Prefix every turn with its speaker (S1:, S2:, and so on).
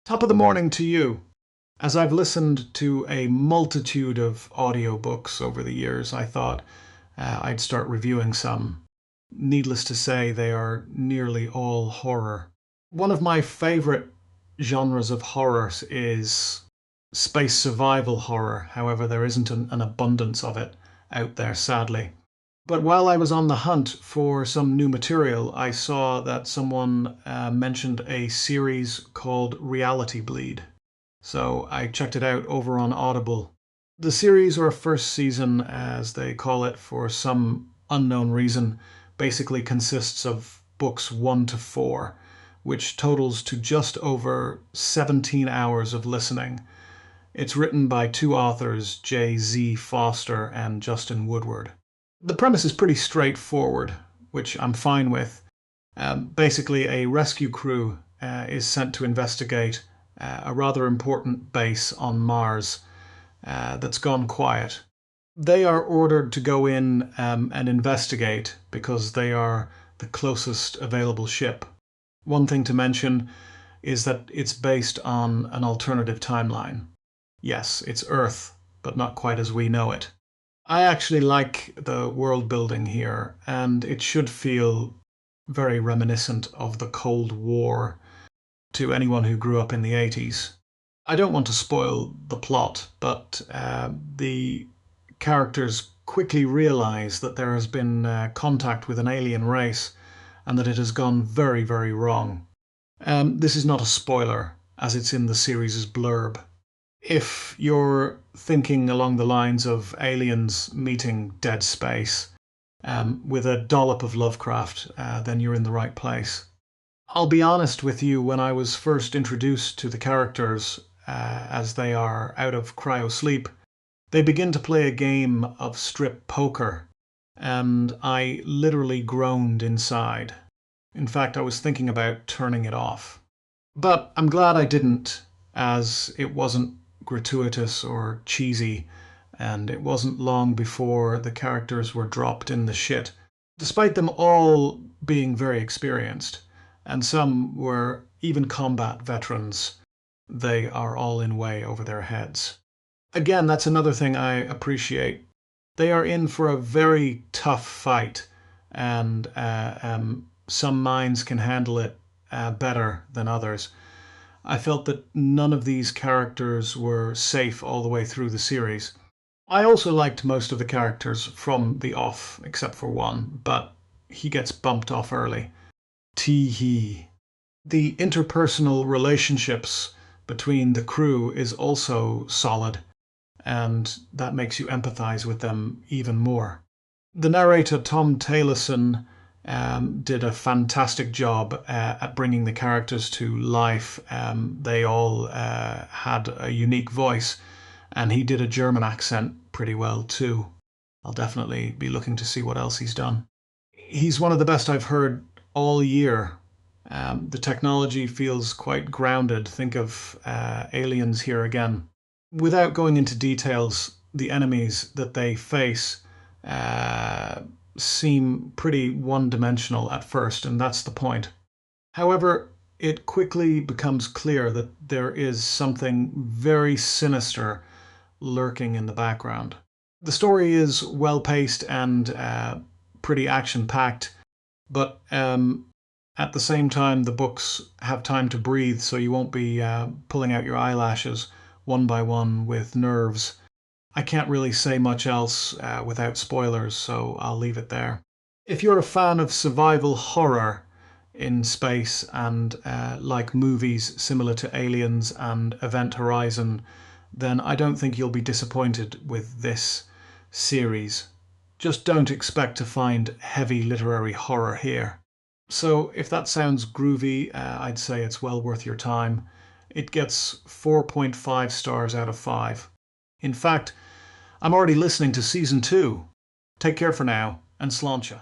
S1: Top of the morning to you. As I've listened to a multitude of audiobooks over the years, I thought I'd start reviewing some. Needless to say, they are nearly all horror. One of my favorite genres of horror is space survival horror. However, there isn't an abundance of it out there, sadly. But while I was on the hunt for some new material, I saw that someone mentioned a series called Reality Bleed. So I checked it out over on Audible. The series, or first season as they call it for some unknown reason, basically consists of books 1 to 4, which totals to just over 17 hours of listening. It's written by two authors, J.Z. Foster and Justin Woodward. The premise is pretty straightforward, which I'm fine with. Basically, a rescue crew is sent to investigate a rather important base on Mars that's gone quiet. They are ordered to go in and investigate because they are the closest available ship. One thing to mention is that it's based on an alternative timeline. Yes, it's Earth, but not quite as we know it. I actually like the world building here, and it should feel very reminiscent of the Cold War to anyone who grew up in the 80s. I don't want to spoil the plot, but the characters quickly realize that there has been contact with an alien race and that it has gone very, very wrong. This is not a spoiler, as it's in the series' blurb. If you're thinking along the lines of aliens meeting dead space with a dollop of Lovecraft, then you're in the right place. I'll be honest with you, when I was first introduced to the characters as they are out of cryosleep, they begin to play a game of strip poker, and I literally groaned inside. In fact, I was thinking about turning it off. But I'm glad I didn't, as it wasn't gratuitous or cheesy, and it wasn't long before the characters were dropped in the shit, despite them all being very experienced, and some were even combat veterans. They are all in way over their heads. Again, that's another thing I appreciate. They are in for a very tough fight, and some minds can handle it better than others. I felt that none of these characters were safe all the way through the series. I also liked most of the characters from the off, except for one, but he gets bumped off early. Tee-hee. The interpersonal relationships between the crew is also solid, and that makes you empathize with them even more. The narrator, Tom Taylorson, did a fantastic job at bringing the characters to life. They all had a unique voice, and he did a German accent pretty well too. I'll definitely be looking to see what else he's done. He's one of the best I've heard all year. The technology feels quite grounded. Think of Aliens here again. Without going into details, the enemies that they face seem pretty one-dimensional at first, and that's the point. However, it quickly becomes clear that there is something very sinister lurking in the background. The story is well-paced and pretty action-packed, but at the same time, the books have time to breathe, so you won't be pulling out your eyelashes one by one with nerves. I can't really say much else without spoilers, so I'll leave it there. If you're a fan of survival horror in space and like movies similar to Aliens and Event Horizon, then I don't think you'll be disappointed with this series. Just don't expect to find heavy literary horror here. So if that sounds groovy, I'd say it's well worth your time. It gets 4.5 stars out of 5. In fact, I'm already listening to season 2. Take care for now, and sláinte.